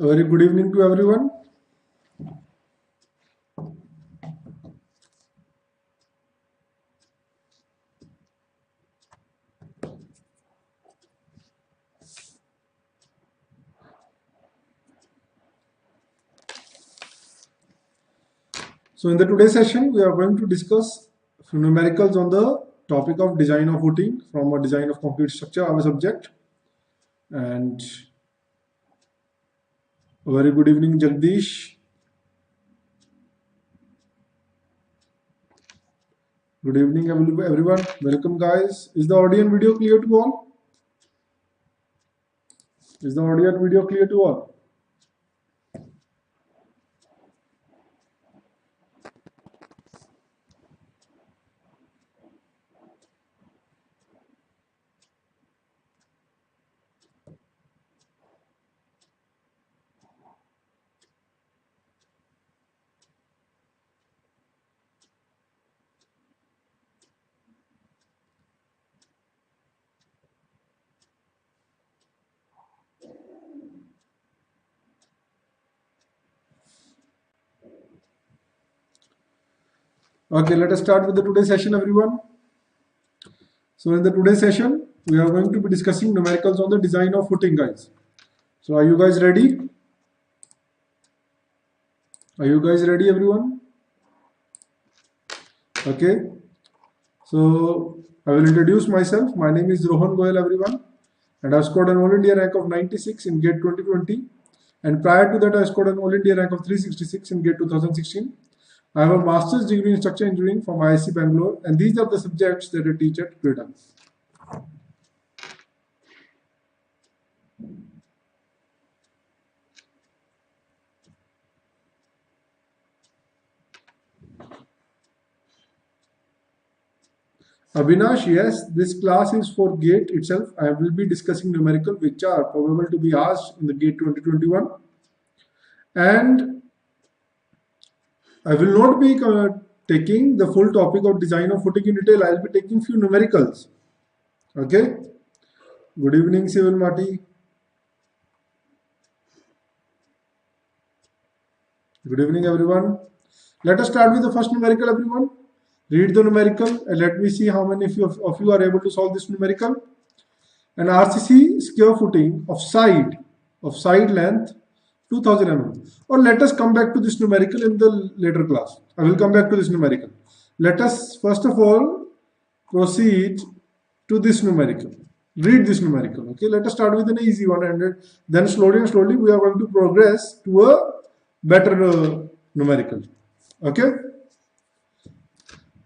A very good evening to everyone. So in the today's session, we are going to discuss few numericals on the topic of design of footing from a design of concrete structure, our subject. And a very good evening, Jagdish. Good evening, everyone. Welcome, guys. Is the audio and video clear to all? Is the audio and video clear to all? Okay, let us start with the today's session, everyone. So in the today's session, we are going to be discussing numericals on the design of footing, guys. So are you guys ready? Are you guys ready, everyone? Okay. So I will introduce myself. My name is Rohan, everyone, and I scored an All India rank of 96 in GATE 2020. And prior to that, I scored an All India rank of 366 in GATE 2016. I have a master's degree in structural engineering from IISc Bangalore, and these are the subjects that I teach at Gradeup. Avinash, yes, this class is for GATE itself. I will be discussing numerical which are probable to be asked in the GATE 2021. And I will not be taking the full topic of design of footing in detail. I will be taking few numericals. Okay. Good evening, Civil Mati. Good evening, everyone. Let us start with the first numerical, everyone. Read the numerical and let me see how many of you are able to solve this numerical. An RCC square footing of side length 2000 mm. Or let us come back to this numerical in the later class. I will come back to this numerical. Let us first of all proceed to this numerical. Read this numerical. Okay, let us start with an easy one, and then slowly we are going to progress to a better numerical. Okay.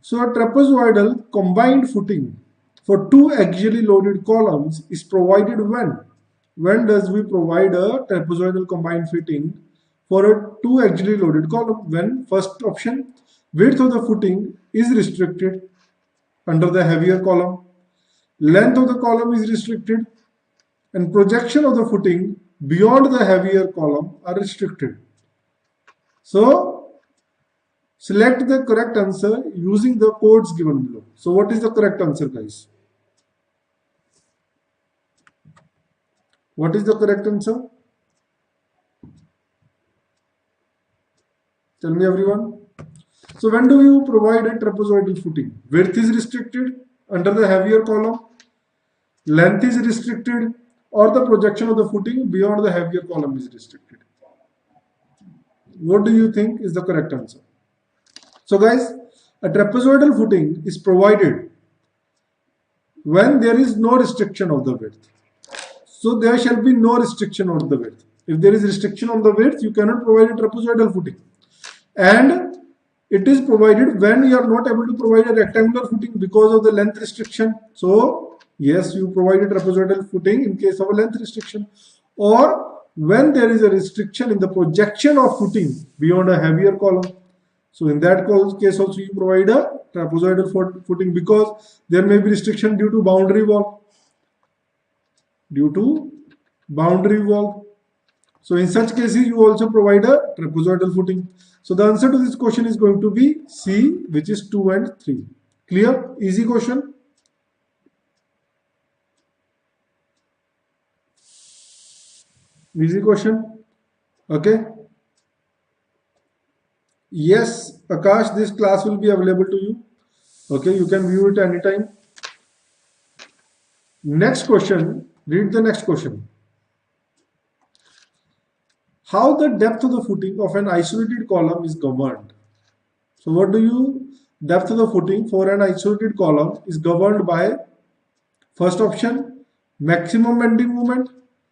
So a trapezoidal combined footing for two axially loaded columns is provided when? When does we provide a trapezoidal combined footing for a two axially loaded column? When? First option, width of the footing is restricted under the heavier column, length of the column is restricted, and projection of the footing beyond the heavier column are restricted. So select the correct answer using the codes given below. So what is the correct answer, guys? What is the correct answer? Tell me, everyone. So when do you provide a trapezoidal footing? Width is restricted under the heavier column, length is restricted, or the projection of the footing beyond the heavier column is restricted. What do you think is the correct answer? So guys, a trapezoidal footing is provided when there is no restriction of the width. So there shall be no restriction on the width. If there is restriction on the width, you cannot provide a trapezoidal footing. And it is provided when you are not able to provide a rectangular footing because of the length restriction. So yes, you provide a trapezoidal footing in case of a length restriction. Or when there is a restriction in the projection of footing beyond a heavier column. So in that case also you provide a trapezoidal footing because there may be restriction due to boundary wall. So in such cases you also provide a trapezoidal footing. So the answer to this question is going to be C, which is 2 and 3. Clear? Easy question. Easy question. Okay. Yes, Akash, this class will be available to you. Okay, you can view it anytime. Next question, read the next question. How the depth of the footing of an isolated column is governed. So what do you, depth of the footing for an isolated column is governed by, first option, maximum bending moment,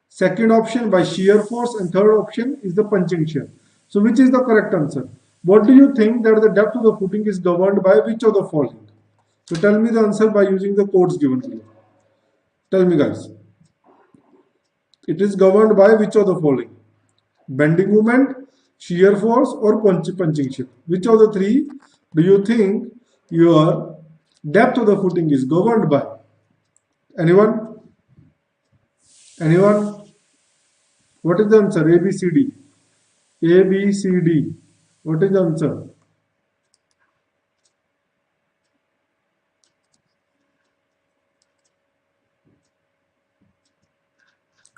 second option by shear force, and third option is the punching shear. So which is the correct answer? What do you think that the depth of the footing is governed by which of the following? So tell me the answer by using the codes given below. Tell me guys. It is governed by which of the following? Bending moment, shear force, or punching shear? Which of the three do you think your depth of the footing is governed by? Anyone? Anyone? What is the answer? A, B, C, D. A, B, C, D. What is the answer?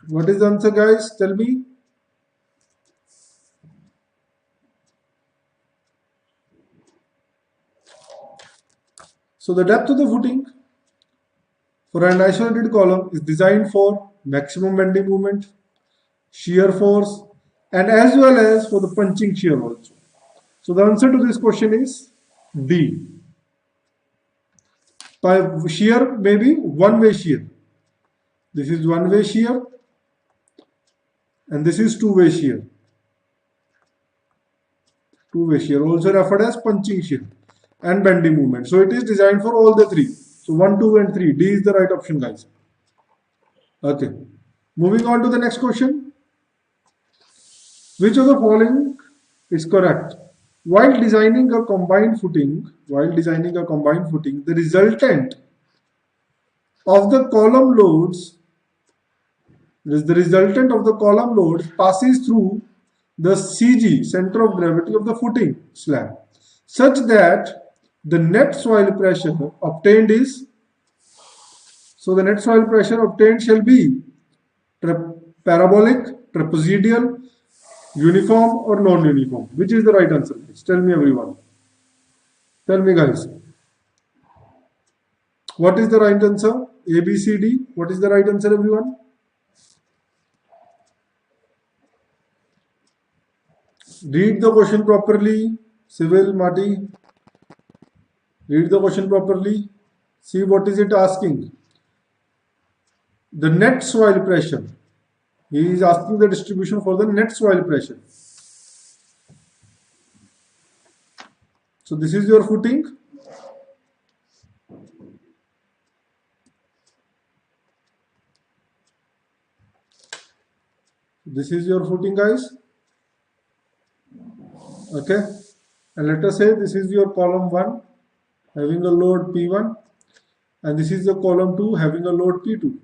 What is the answer, guys? Tell me. So the depth of the footing for an isolated column is designed for maximum bending moment, shear force, and as well as for the punching shear also. So the answer to this question is D. By shear, maybe one-way shear. This is one-way shear and this is two-way shear. Two-way shear, also referred as punching shear, and bending movement. So it is designed for all the three. So 1, 2 and 3. D is the right option, guys. Okay. Moving on to the next question. Which of the following is correct? While designing a combined footing, the resultant of the column loads passes through the CG, center of gravity of the footing slab, such that the net soil pressure obtained is, so the net soil pressure obtained shall be parabolic, trapezoidal, uniform, or non-uniform. Which is the right answer? Tell me, everyone. Tell me, guys. What is the right answer? A, B, C, D. What is the right answer, everyone? Read the question properly. Civil, Marty. Read the question properly. See what is it asking. The net soil pressure. He is asking the distribution for the net soil pressure. So this is your footing. This is your footing, guys. Okay. And let us say this is your column 1 having a load P1 and this is the column 2 having a load P2.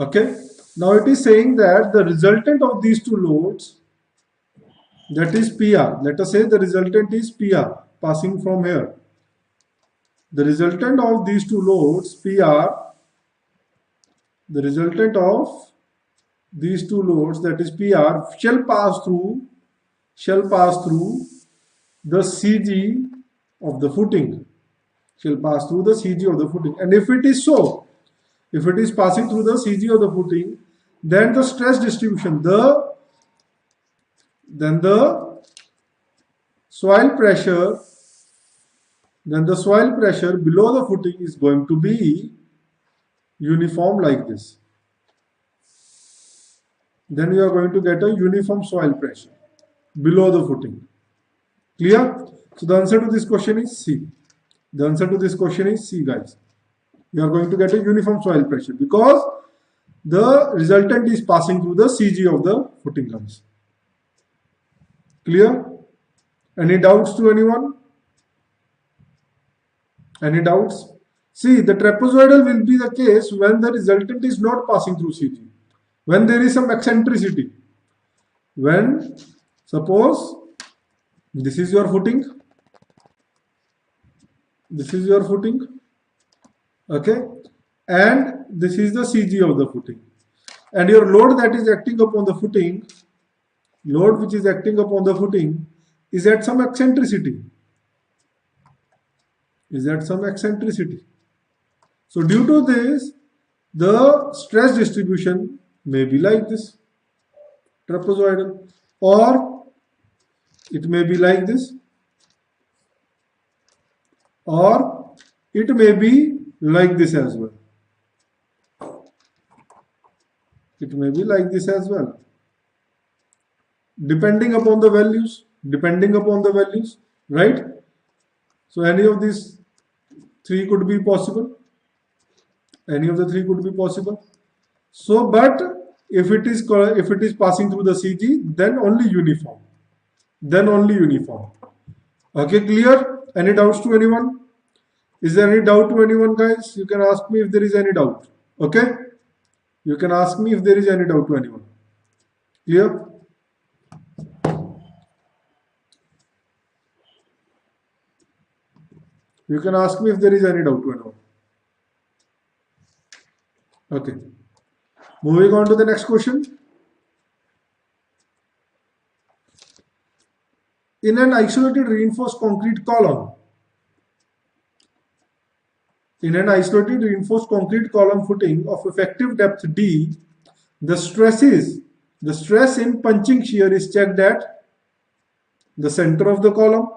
Okay. Now it is saying that the resultant of these two loads, that is PR. Let us say the resultant is PR passing from here. The resultant of these two loads, PR, the resultant of these two loads, that is PR, shall pass through the CG of the footing. Shall pass through the CG of the footing. And if it is so, if it is passing through the CG of the footing, then the stress distribution, then the soil pressure below the footing is going to be uniform like this. Then we are going to get a uniform soil pressure below the footing. Clear? So the answer to this question is C. The answer to this question is C, guys. You are going to get a uniform soil pressure because the resultant is passing through the CG of the footing lines. Clear? Any doubts to anyone? Any doubts? See, the trapezoidal will be the case when the resultant is not passing through CG. When there is some eccentricity. When, suppose, this is your footing. This is your footing. Okay. And this is the CG of the footing. And your load that is acting upon the footing load which is acting upon the footing is at some eccentricity. So due to this, the stress distribution may be like this, trapezoidal, or it may be like this, or it may be like this as well. Depending upon the values, right? So any of these three could be possible. So, but if it is passing through the CG, then only uniform. Okay, clear? Any doubts to anyone? Is there any doubt to anyone, guys? You can ask me if there is any doubt. Okay? You can ask me if there is any doubt to anyone. Clear? You can ask me if there is any doubt to anyone. Okay. Moving on to the next question. In an isolated reinforced concrete column, footing of effective depth D, the stress in punching shear is checked at the center of the column,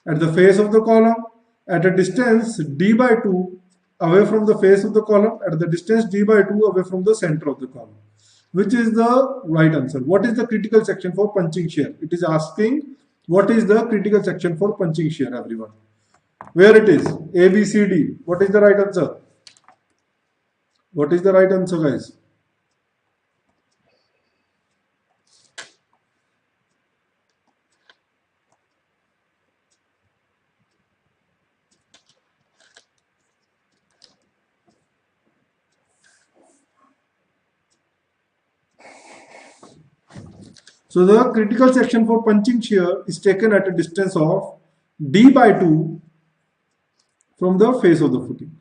at the face of the column, at a distance d by 2 away from the face of the column, at the distance d by 2 away from the center of the column. Which is the right answer? What is the critical section for punching shear? It is asking what is the critical section for punching shear, everyone. Where it is? A, B, C, D. What is the right answer? What is the right answer, guys? So the critical section for punching shear is taken at a distance of d by 2 from the face of the footing.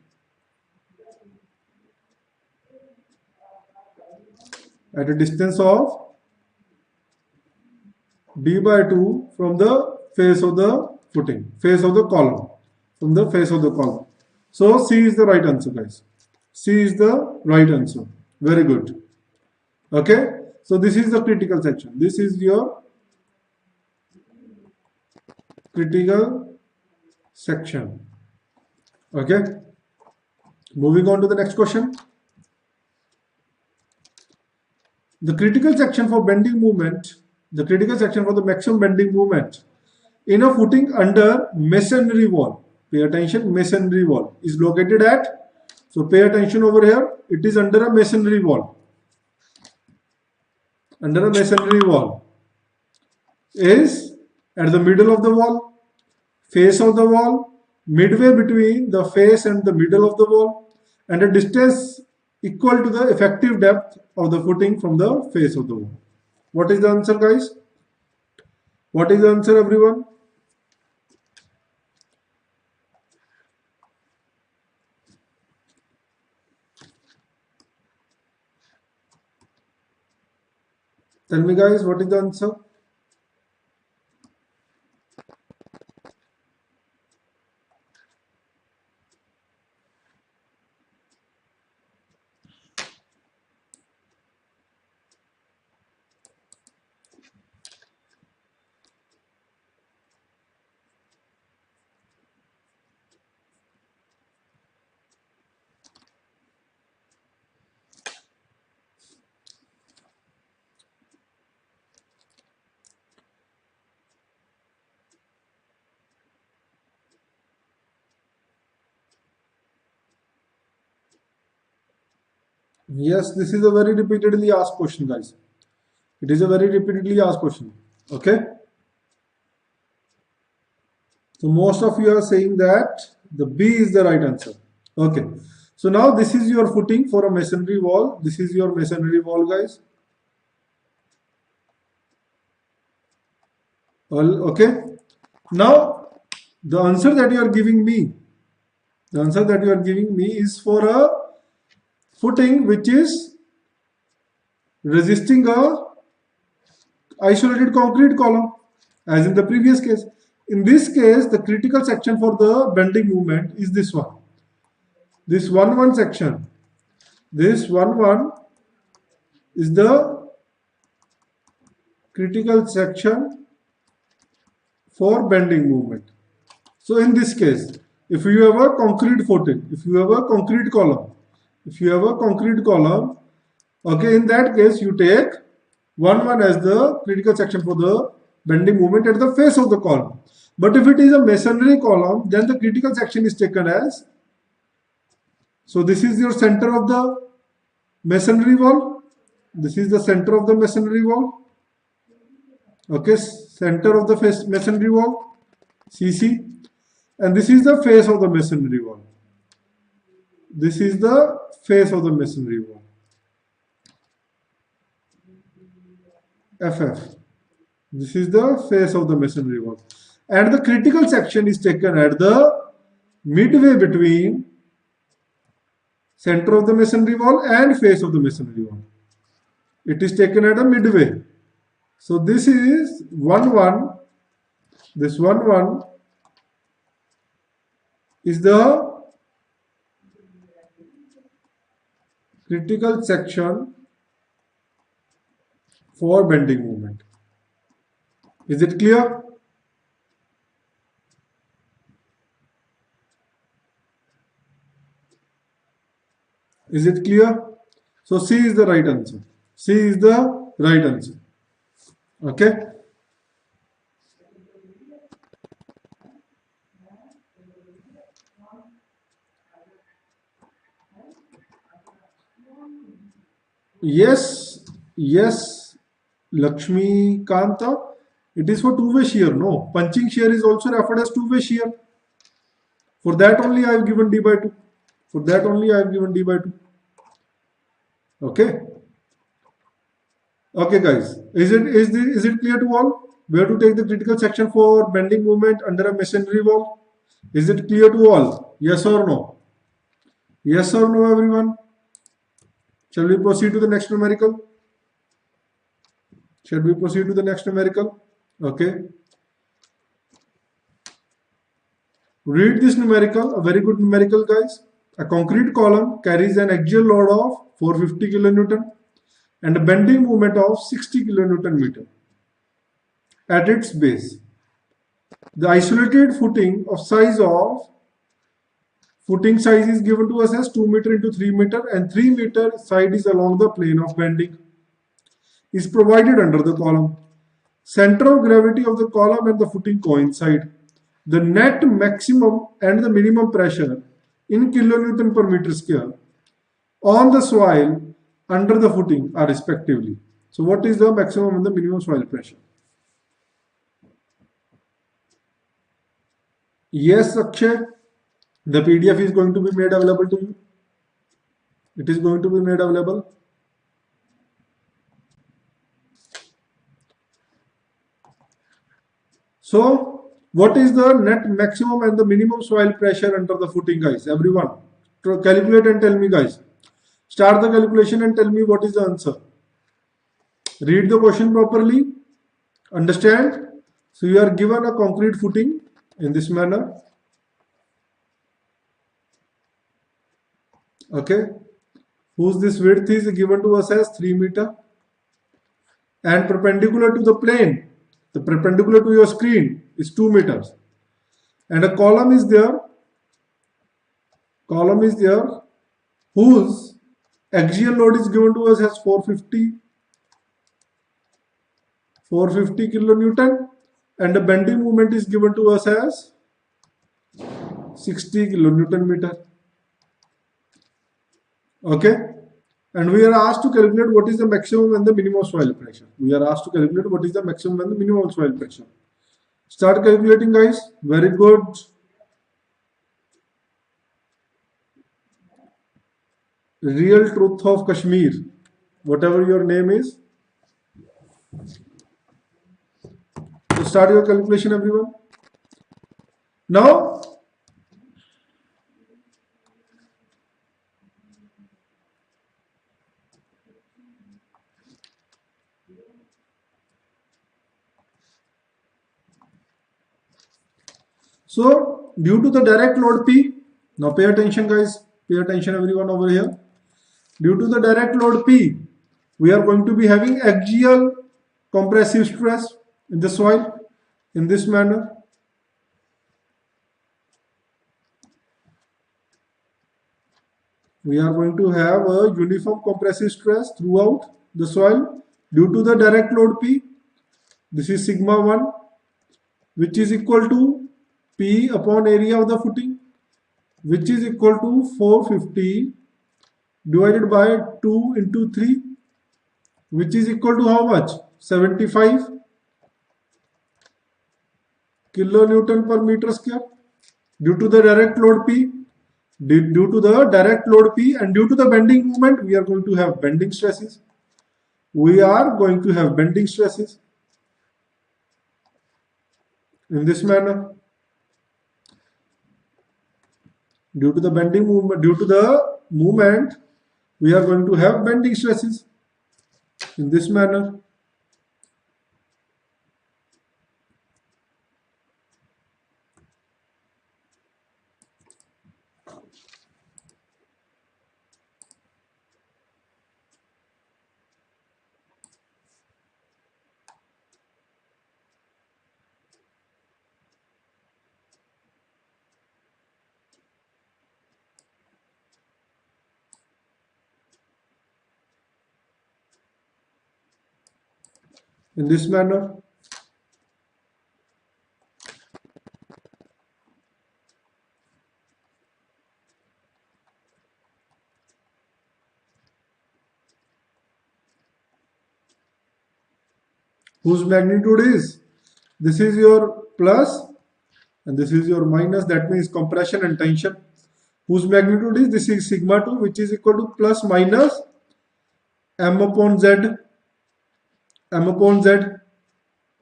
At a distance of d by 2 from the face of the footing, from the face of the column. So C is the right answer, guys. C is the right answer. Very good. Okay. So this is the critical section. This is your critical section. Okay. Moving on to the next question. The critical section for bending movement, the maximum bending movement in a footing under masonry wall. Pay attention, masonry wall is located at, so pay attention over here, it is under a masonry wall. Is at the middle of the wall, face of the wall, midway between the face and the middle of the wall, and a distance equal to the effective depth of the footing from the face of the wall. What is the answer, guys? What is the answer, everyone? Tell me, guys, what is the answer? Yes, this is a very repeatedly asked question, guys. It is a very repeatedly asked question. Okay. So most of you are saying that the B is the right answer. Okay. So now this is your footing for a masonry wall. This is your masonry wall, guys. Well, okay. Now the answer that you are giving me, is for a footing which is resisting a isolated concrete column, as in the previous case. In this case, the critical section for the bending movement is this one. This 1-1 section. This 1-1 is the critical section for bending movement. So in this case, if you have a concrete footing, if you have a concrete column, okay, in that case you take 1-1 as the critical section for the bending movement at the face of the column. But if it is a masonry column, then the critical section is taken as, so this is your center of the masonry wall. This is the center of the masonry wall. Okay, center of the masonry wall, CC. And this is the face of the masonry wall. This is the face of the masonry wall. FF. This is the face of the masonry wall. And the critical section is taken at the midway between center of the masonry wall and face of the masonry wall. It is taken at a midway. So this is 1-1. This 1-1 is the critical section for bending movement. Is it clear? Is it clear? So C is the right answer. C is the right answer. Okay. Yes, Lakshmi Kanta. It is for two-way shear. No, punching shear is also referred as two-way shear. For that only I have given D by 2. For that only I have given D by 2. Okay. Okay, guys. Is it clear to all? Where to take the critical section for bending movement under a masonry wall? Is it clear to all? Yes or no? Yes or no, everyone? Shall we proceed to the next numerical? Shall we proceed to the next numerical? Okay. Read this numerical, a very good numerical, guys. A concrete column carries an axial load of 450 kilonewton and a bending moment of 60 kilonewton meter at its base. The isolated footing size is given to us as 2 meter into 3 meter, and 3 meter side is along the plane of bending. Is provided under the column. Center of gravity of the column and the footing coincide. The net maximum and the minimum pressure in kilonewton per meter square on the soil under the footing are respectively. So what is the maximum and the minimum soil pressure? Yes, Akshay, the PDF is going to be made available to you. It is going to be made available. So what is the net maximum and the minimum soil pressure under the footing, guys? Everyone, calculate and tell me, guys. Start the calculation and tell me what is the answer. Read the question properly. Understand? So you are given a concrete footing in this manner. Okay. Whose this width is given to us as 3 meter. And perpendicular to the plane, the perpendicular to your screen is 2 meters. And a column is there. Whose axial load is given to us as 450 kilonewton, and the bending moment is given to us as 60 kilonewton meter. Okay, and we are asked to calculate what is the maximum and the minimum soil pressure. Start calculating, guys. Very good. Real Truth of Kashmir, whatever your name is. So start your calculation, everyone. Now, So due to the direct load P, now pay attention guys, pay attention everyone over here. Due to the direct load P, we are going to be having axial compressive stress in the soil in this manner. We are going to have a uniform compressive stress throughout the soil due to the direct load P. This is sigma 1, which is equal to P upon area of the footing, which is equal to 450 divided by 2 into 3, which is equal to how much? 75 kilonewton per meter square. Due to the direct load P, due to the direct load P and due to the bending moment, we are going to have bending stresses. We are going to have bending stresses in this manner. Due to the bending movement, due to the movement, we are going to have bending stresses in this manner. In this manner. Whose magnitude is? This is your plus and this is your minus, that means compression and tension. Whose magnitude is? This is sigma 2, which is equal to plus minus m upon z,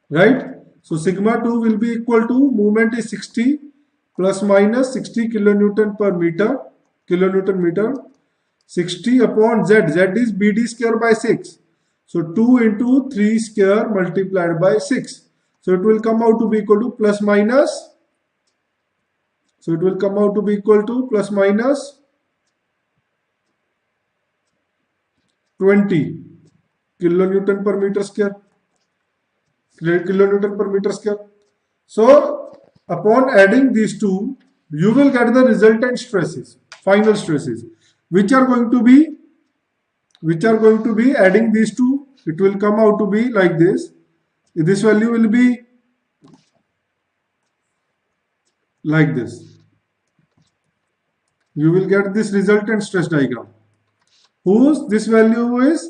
right? So sigma 2 will be equal to, movement is 60 plus minus 60 kilonewton per meter, 60 upon z, is bd square by 6. So 2 into 3 square multiplied by 6. So it will come out to be equal to plus minus. So it will come out to be equal to plus minus 20 kilonewton per meter square. So upon adding these two, you will get the resultant stresses, final stresses, which are going to be adding these two. It will come out to be like this. This value will be like this. You will get this resultant stress diagram, whose this value is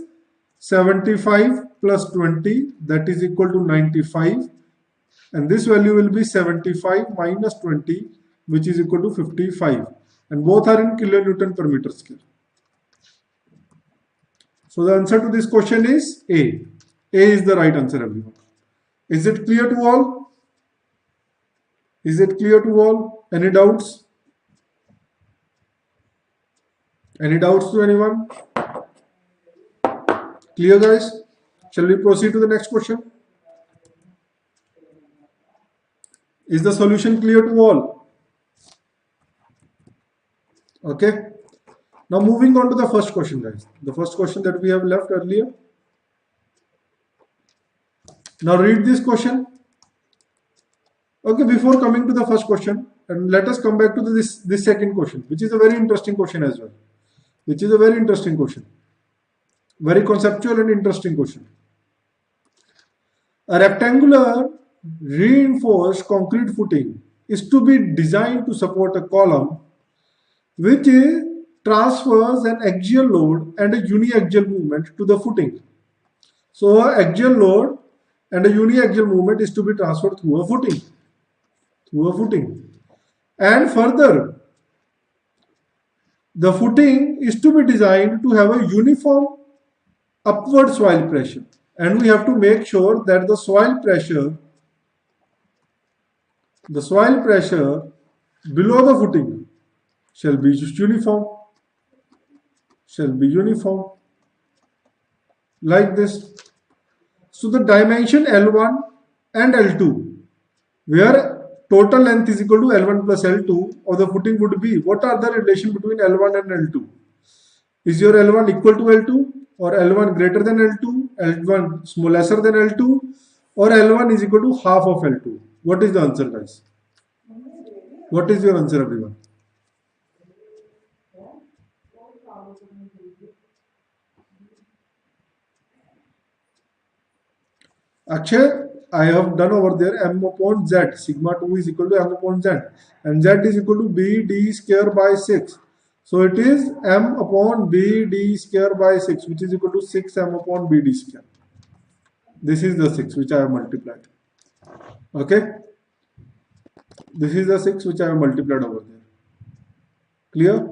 75 plus 20, that is equal to 95, and this value will be 75 minus 20, which is equal to 55, and both are in kilonewton per meter square. So the answer to this question is A. A is the right answer, everyone. Is it clear to all? Is it clear to all? Any doubts? Any doubts to anyone? Clear, guys? Shall we proceed to the next question? Is the solution clear to all? Okay. Now moving on to the first question, guys. The first question that we have left earlier. Now read this question. Okay, before coming to the first question, and let us come back to this second question, which is a very interesting question as well. Very conceptual and interesting question. A rectangular reinforced concrete footing is to be designed to support a column which transfers an axial load and a uniaxial movement to the footing. So an axial load and a uniaxial movement is to be transferred through a footing. And further, the footing is to be designed to have a uniform upward soil pressure, and we have to make sure that the soil pressure below the footing shall be uniform, like this. So the dimension L1 and L2, where total length is equal to L1 plus L2 of the footing would be, what are the relation between L1 and L2? Is your L1 equal to L2, or L1 greater than L2, L1 lesser than L2, or L1 is equal to half of L2? What is the answer, guys? What is your answer, everyone? Akshay, I have done over there m upon z. Sigma 2 is equal to m upon z. And z is equal to bd square by 6. So it is m upon bd square by 6, which is equal to 6m upon bd square. This is the 6 which I have multiplied. Okay? This is the 6 which I have multiplied over there. Clear?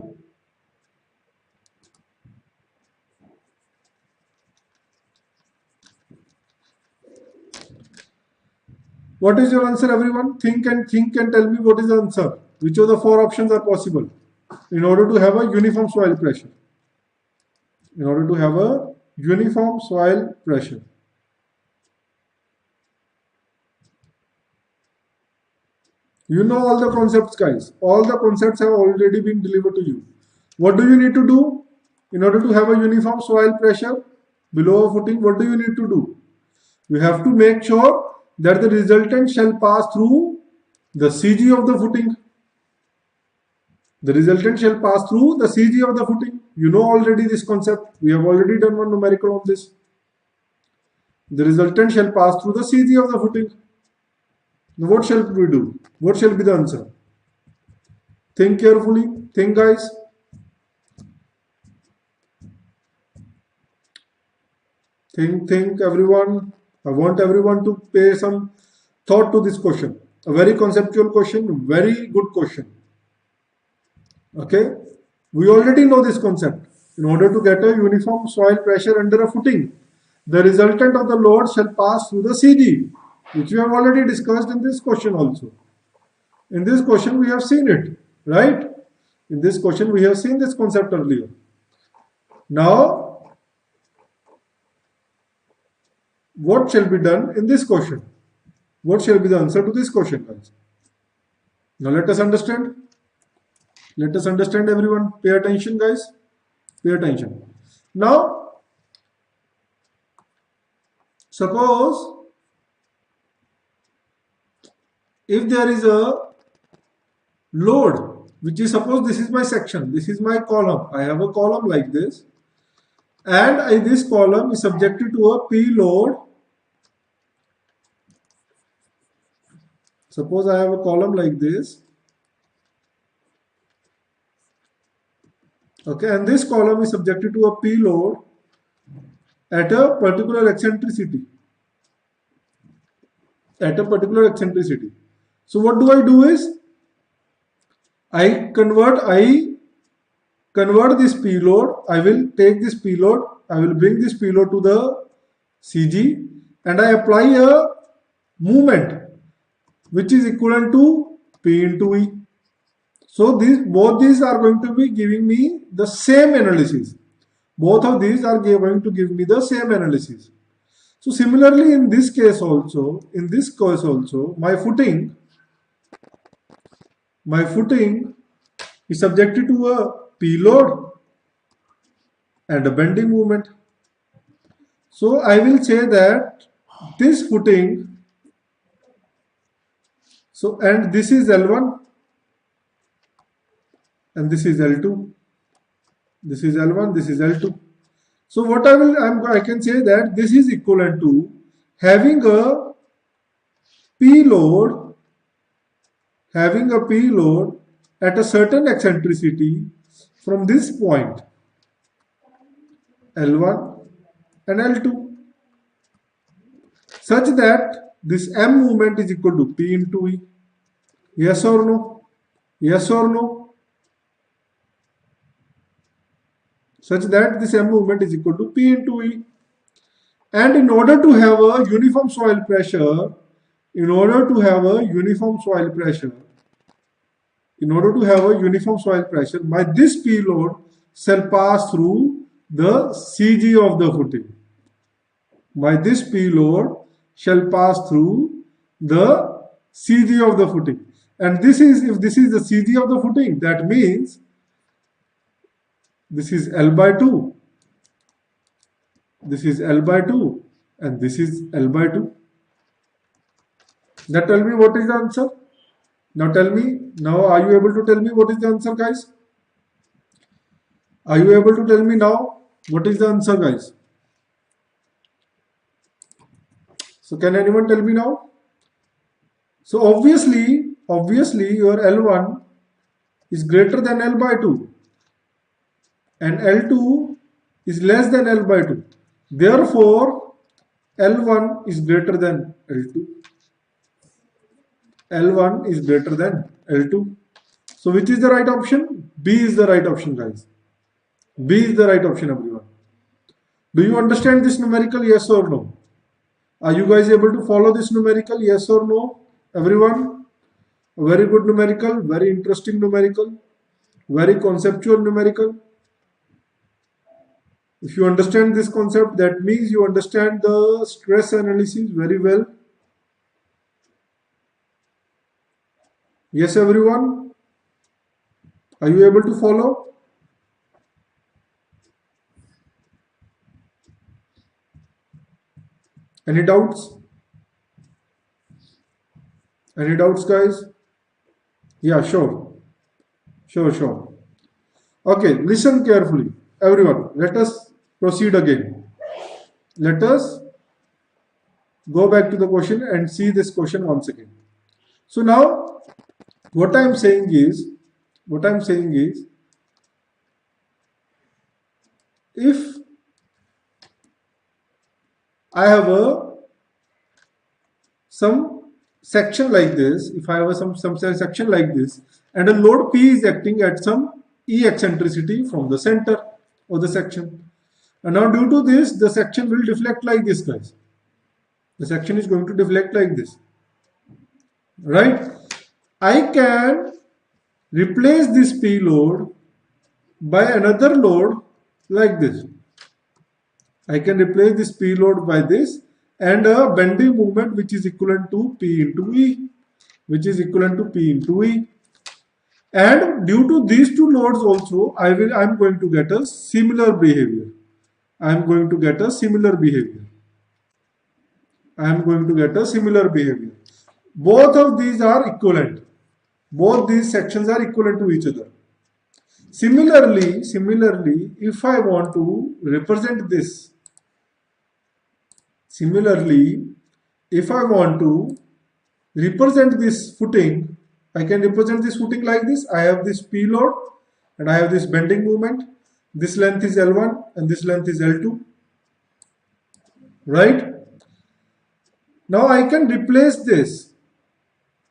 What is your answer, everyone? Think and tell me what is the answer. Which of the 4 options are possible in order to have a uniform soil pressure? In order to have a uniform soil pressure. You know all the concepts, guys. All the concepts have already been delivered to you. What do you need to do in order to have a uniform soil pressure below a footing? What do you need to do? You have to make sure that the resultant shall pass through the CG of the footing. The resultant shall pass through the CG of the footing. You know already this concept. We have already done one numerical on this. The resultant shall pass through the CG of the footing. Now what shall we do? What shall be the answer? Think carefully. Think, guys. Think, everyone. I want everyone to pay some thought to this question. A very conceptual question, very good question. Okay? We already know this concept. In order to get a uniform soil pressure under a footing, the resultant of the load shall pass through the CG, which we have already discussed in this question also. In this question, we have seen it, right? In this question, we have seen this concept earlier. Now, what shall be done in this question? What shall be the answer to this question, guys? Now let us understand. Let us understand, everyone. Pay attention, guys. Pay attention. Now, suppose if there is a load, which is, suppose this is my section, this is my column. I have a column like this, and this column is subjected to a P load. Suppose I have a column like this. Okay, and this column is subjected to a P load at a particular eccentricity. At a particular eccentricity. So what do I do is, I convert this P load. I will take this P load. I will bring this P load to the CG, and I apply a movement which is equivalent to P into E. So both these are going to be giving me the same analysis. Both of these are going to give me the same analysis. So similarly, in this case also, my footing is subjected to a P load and a bending movement. So I will say that this footing, and this is L1 and this is L2. This is L1, this is L2. So what I can say that this is equivalent to having a P load at a certain eccentricity from this point L1 and L2, such that this M movement is equal to P into E. Yes or no? Yes or no? Such that this M movement is equal to P into E. And in order to have a uniform soil pressure, my this P load shall pass through the CG of the footing. My this P load shall pass through the CG of the footing. And this is, if this is the CG of the footing, that means this is L by 2, this is L by 2, and this is L by 2. Now tell me what is the answer. Now tell me, now are you able to tell me what is the answer, guys? Are you able to tell me now what is the answer, guys? So can anyone tell me now? So obviously your L1 is greater than L by 2 and L2 is less than L by 2. Therefore, L1 is greater than L2. L1 is greater than L2. So which is the right option? B is the right option, guys. B is the right option, everyone. Do you understand this numerical, yes or no? Are you guys able to follow this numerical, yes or no? Everyone? Very good numerical, very interesting numerical, very conceptual numerical. If you understand this concept, that means you understand the stress analysis very well. Yes, everyone? Are you able to follow? Any doubts? Any doubts, guys? Yeah, sure. Sure. Okay, listen carefully. Everyone, let us proceed again. Let us go back to the question and see this question once again. So now, what I am saying is, if I have some section like this, if I have some section like this, and a load P is acting at some E eccentricity from the center of the section. And now due to this, the section will deflect like this, guys. The section is going to deflect like this. Right? I can replace this P load by another load like this. I can replace this P load by this and a bending moment which is equivalent to P into E, And due to these two loads also, I am going to get a similar behavior. Both of these are equivalent. Both these sections are equivalent to each other. Similarly, if I want to represent this, footing, I can represent this footing like this. I have this P load and I have this bending moment. This length is L1 and this length is L2. Right? Now I can replace this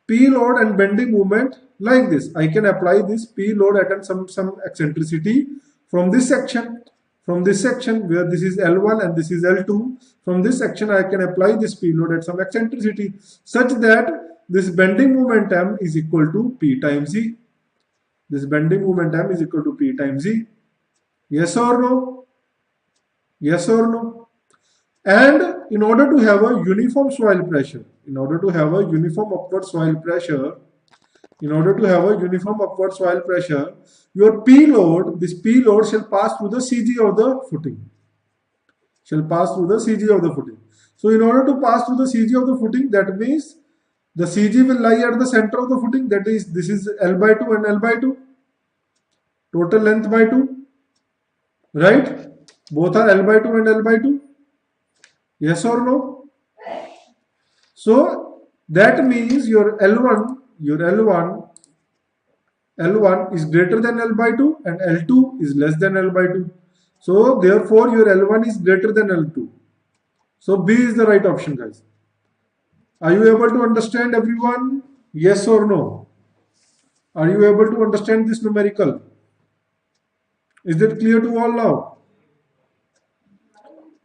P load and bending moment like this. I can apply this P load at some eccentricity from this section where this is L1 and this is L2. From this section I can apply this P load at some eccentricity such that this bending moment M is equal to P times E. Yes or no? Yes or no? And in order to have a uniform soil pressure, upward soil pressure, your P load, this P load shall pass through the CG of the footing. So in order to pass through the CG of the footing, that means the CG will lie at the center of the footing. That is, this is L by 2 and L by 2. Total length by 2. Right? Both are L by 2 and L by 2. Yes or no? So that means your L1 is greater than L by 2 and L2 is less than L by 2. So therefore your L1 is greater than L2. So B is the right option, guys. Are you able to understand, everyone? Yes or no? Are you able to understand this numerical? Is it clear to all now?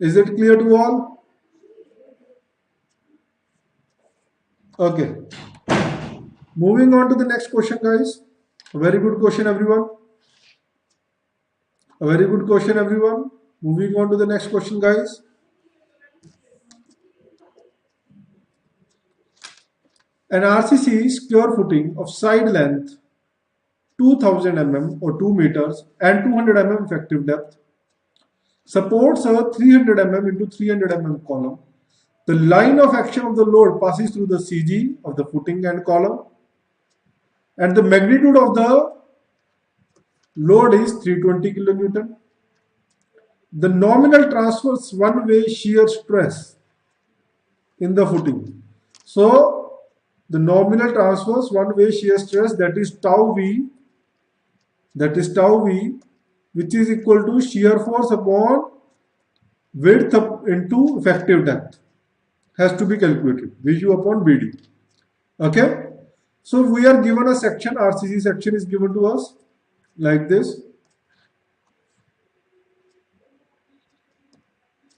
Is it clear to all? Okay. Moving on to the next question, guys. A very good question, everyone. Moving on to the next question, guys. An RCC square footing of side length 2000 mm or 2 meters and 200 mm effective depth supports a 300 mm into 300 mm column. The line of action of the load passes through the CG of the footing and column, and the magnitude of the load is 320 kilonewton. The nominal transverse one-way shear stress in the footing. So the nominal transverse one-way shear stress, that is tau V, which is equal to shear force upon width into effective depth, has to be calculated, VU upon BD. Okay, so we are given a section, RCC section is given to us like this.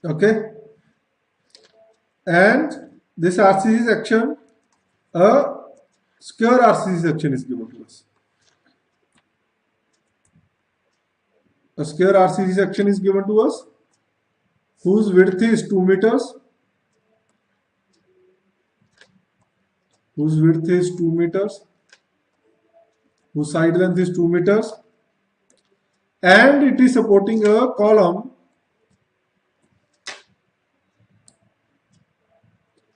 Okay, and this RCC section, a square RCC section is given to us. A square RCC section is given to us whose width is 2 meters, whose side length is 2 meters, and it is supporting a column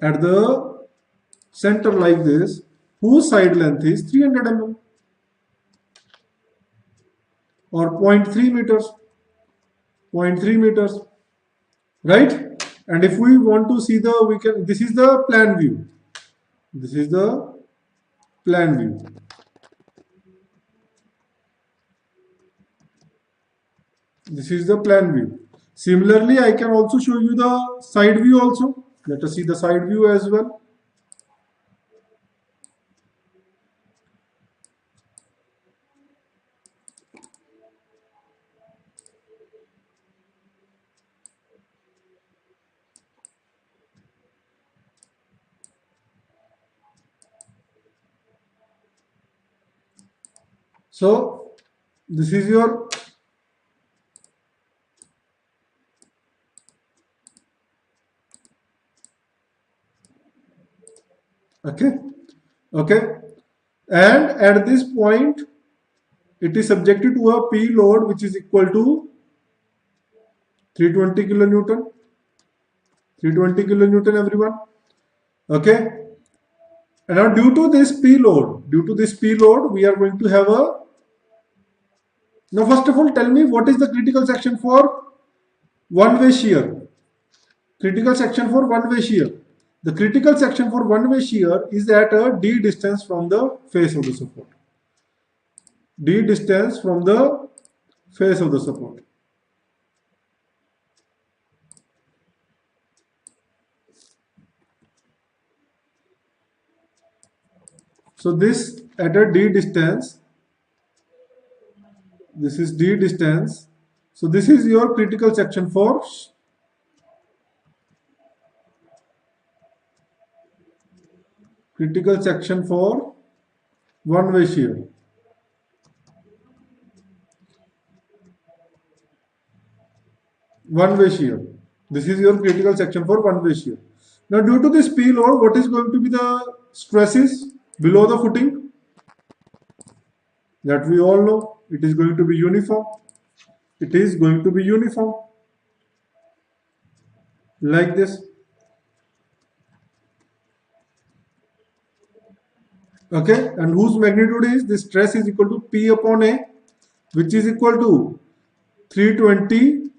at the center like this, whose side length is 300 mm or 0.3 meters, right? And if we want to see this is the plan view. This is the plan view. This is the plan view. Similarly, I can also show you the side view also. Let us see the side view as well. So this is your okay, and at this point it is subjected to a P load which is equal to 320 kilonewton, everyone. Okay, and now due to this P load, we are going to have a. Now first of all, tell me what is the critical section for one-way shear? Critical section for one-way shear. The critical section for one-way shear is at a d distance from the face of the support. D distance from the face of the support. So this at a d distance, this is d distance. So this is your critical section for one-way shear. One-way shear. This is your critical section for one-way shear. Now due to this P load, what is going to be the stresses below the footing? That we all know. It is going to be uniform. It is going to be uniform. Like this. Okay, and whose magnitude is this stress is equal to P upon A, which is equal to 320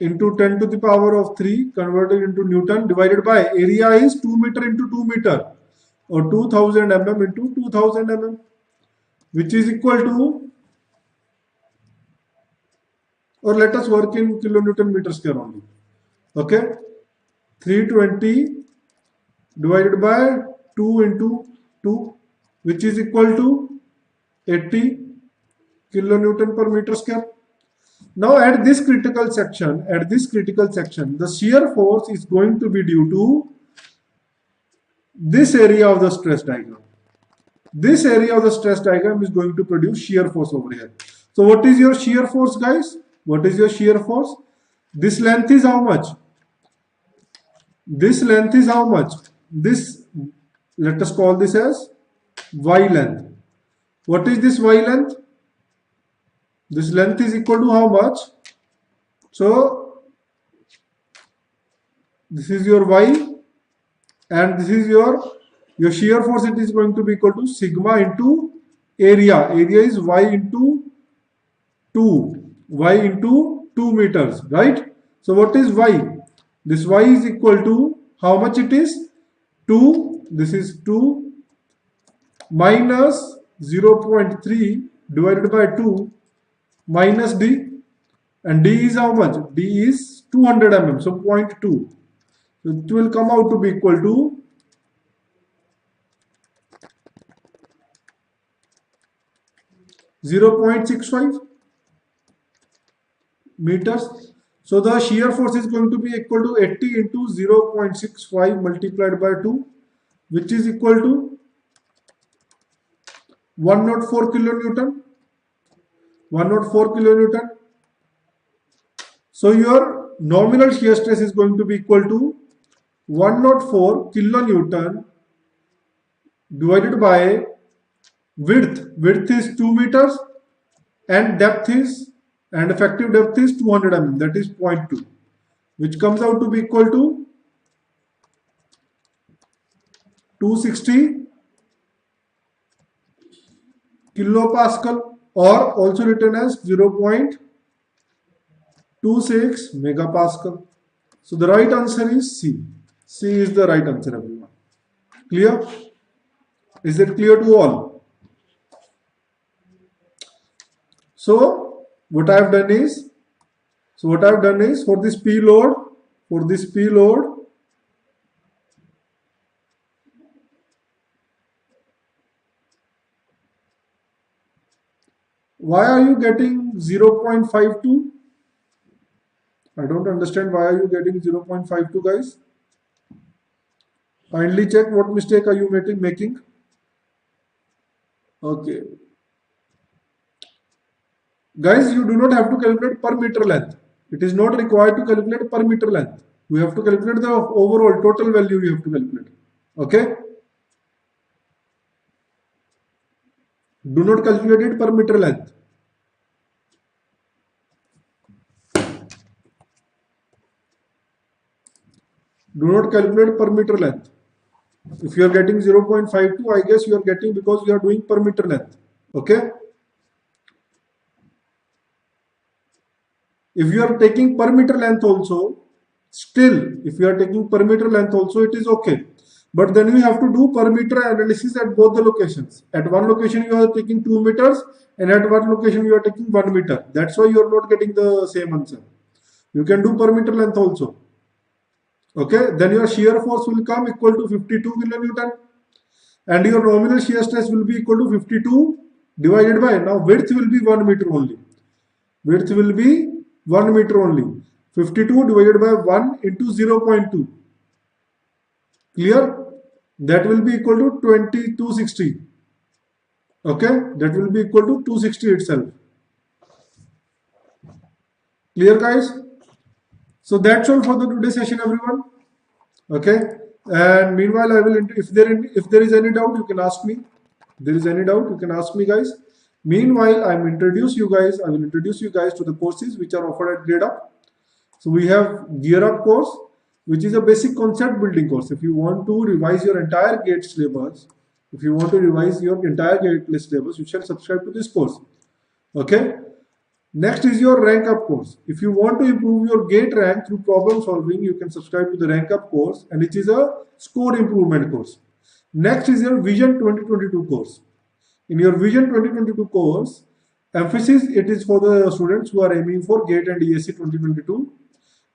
into 10 to the power of 3 converted into Newton divided by area is 2 meter into 2 meter or 2000 mm into 2000 mm, which is equal to, or let us work in kilonewton meter square only. Okay, 320 divided by 2 into 2, which is equal to 80 kilonewton per meter square. Now at this critical section, the shear force is going to be due to this area of the stress diagram. This area of the stress diagram is going to produce shear force over here. So what is your shear force, guys? What is your shear force? This length is how much? This length is how much? This let us call this as y length. What is this y length? This length is equal to how much? So this is your y and this is your shear force. It is going to be equal to sigma into area. Area is y into 2 meters, right? So what is y? This y is equal to how much it is? 2. This is 2 minus 0.3 divided by 2 minus d, and d is how much? D is 200 mm, so 0.2. So it will come out to be equal to 0.65 meters. So the shear force is going to be equal to 80 into 0.65 multiplied by 2, which is equal to 104 kilonewton. 104 kilonewton. So your nominal shear stress is going to be equal to 104 kilonewton divided by width. Width is 2 meters and depth is, and effective depth is 200 mm, that is 0.2, which comes out to be equal to 260 kilopascal, or also written as 0.26 megapascal. So the right answer is C. C is the right answer, everyone. Clear? Is it clear to all? So what I have done is, for this P load, why are you getting 0.52? I don't understand why are you getting 0.52, guys. Kindly check what mistake are you making. Okay. Guys, you do not have to calculate per meter length. It is not required to calculate per meter length. You have to calculate the overall total value you have to calculate. Okay. Do not calculate it per meter length. Do not calculate per meter length. If you are getting 0.52, I guess you are getting because you are doing per meter length. Okay. If you are taking per meter length also, if you are taking per meter length also, it is okay. But then you have to do per meter analysis at both the locations. At one location you are taking 2 meters and at one location you are taking 1 meter. That's why you are not getting the same answer. You can do per meter length also. Okay, then your shear force will come equal to 52 kilonewton and your nominal shear stress will be equal to 52 divided by, now width will be 1 meter only. Width will be 1 meter only. 52 divided by 1 into 0.2. Clear? That will be equal to 2260. Okay, that will be equal to 260 itself. Clear, guys? So that's all for the today's session, everyone. Okay, and meanwhile, I will, if there is any doubt, you can ask me. If there is any doubt, you can ask me, guys. Meanwhile, I will introduce you guys to the courses which are offered at Gradeup. So we have Gear Up course, which is a basic concept building course. If you want to revise your entire gate syllabus, you shall subscribe to this course. Okay. Next is your Rank Up course. If you want to improve your gate rank through problem solving, you can subscribe to the Rank Up course, and it is a score improvement course. Next is your Vision 2022 course. In your Vision 2022 course, emphasis it is for the students who are aiming for GATE and ESE 2022.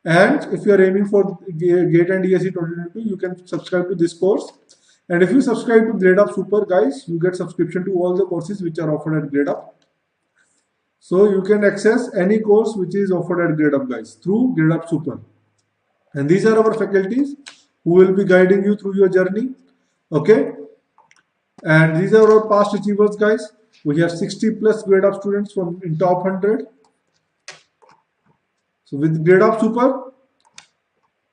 And if you are aiming for GATE and ESE 2022, you can subscribe to this course. And if you subscribe to Gradeup Super, guys, you get subscription to all the courses which are offered at Gradeup. So you can access any course which is offered at Gradeup, guys, through Gradeup Super. And these are our faculties who will be guiding you through your journey. Okay. And these are our past achievers, guys. We have 60 plus Gradeup students from in top 100. So with Gradeup Super,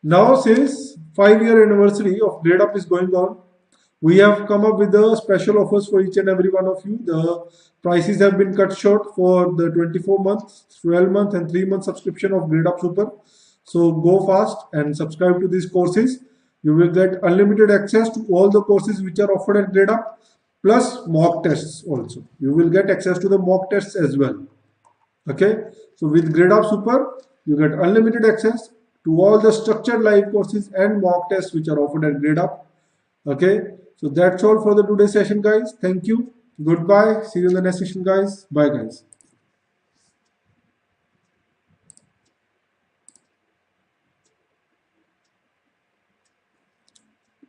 now since 5-year anniversary of Gradeup is going on, We have come up with the special offers for each and every one of you. The prices have been cut short for the 24 months, 12 month and 3 month subscription of Gradeup Super. So go fast and subscribe to these courses. You will get unlimited access to all the courses which are offered at Gradeup, plus mock tests also. You will get access to the mock tests as well. Okay, so with Gradeup Super, you get unlimited access to all the structured live courses and mock tests which are offered at Gradeup. Okay, so that's all for the today's session, guys. Thank you. Goodbye. See you in the next session, guys. Bye, guys.